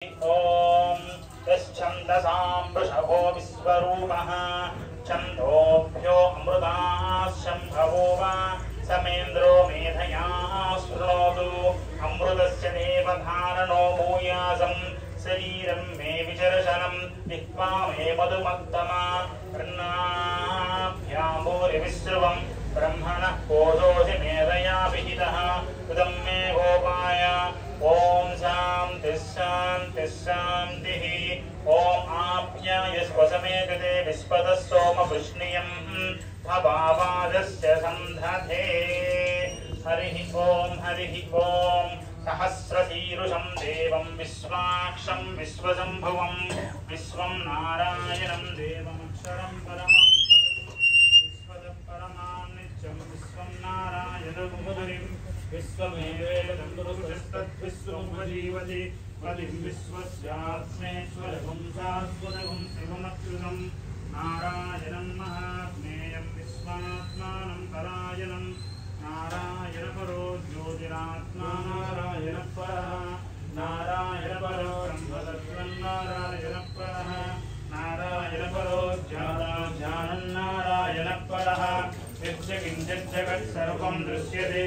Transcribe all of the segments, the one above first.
ओम यश्छन्दसां वृषभो विश्वरूपः छन्दोभ्यो अमृताशम्भवो वा समेन्द्रो मेधया शृणोतु अमृतस्य देवधारणो भूयासं शरीरं मे विचर्षणं जिह्वा मे मधुमत्तमा कर्णाभ्याम्बूरिविश्रुवं ब्रह्मणः कोशोऽसि मेधया विहितः कृतं मे गोपाय ओम शांति शांति शांतिः ओम आप्यायस्व समेतते विस्पतः सोम वृष्णियं भवावादस्य संधते हरिः ओम सहस्रशीरुषं देवं विश्वाक्षं विश्वसंभुवं विश्वं नारायणं देवमक्षरं परमं विश्वतः परमां नित्यं विश्वं नारायणमुपरिं विश्वमेवेदन्तरुषस्तद्विश्वमुपजीवति पदिं विश्वस्यात्मेश्वरगुं शाश्वतगुं शिवमच्युतं नारायणं महात्मेयं विश्वात्मानं परायणं नारायणपरो ज्योतिरात्मा नारायणपरः नारायणपरो ब्रह्मतत्त्वं नारायणपरः नारायणपरो ज्ञानं नारायणपरः यच्च सर्वं दृश्यते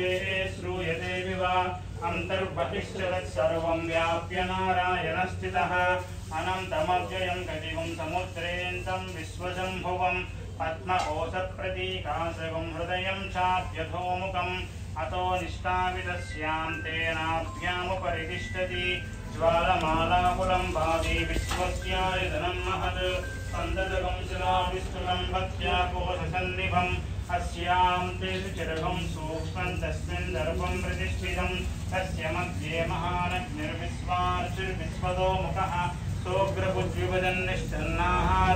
श्रूयते विवा अन्तर्बहिश्च तत्सर्वं व्याप्य नारायणस्थितः अनन्तमव्ययं गतिं समुद्रेऽन्तं विश्वशम्भुवं पद्मकोशप्रतीकाशगं हृदयं चाप्यधोमुखम् अतो निष्ठाविदस्यान्तेनाभ्यामुपरितिष्ठति ज्वालमालाकुलं भाति विश्वस्यायतनं महत् सन्दतकं शिलाविष्णुलं भक्त्या कोशसन्निभम् अस्यां तेषु चिरगं सूक्ष्मं तस्मिन् दर्पं प्रतिष्ठितं तस्य मध्ये महानग्निर्विश्वार्चिर्विश्वतो मुखः सोऽग्रभुद्विभजन्निष्ठन्नाहार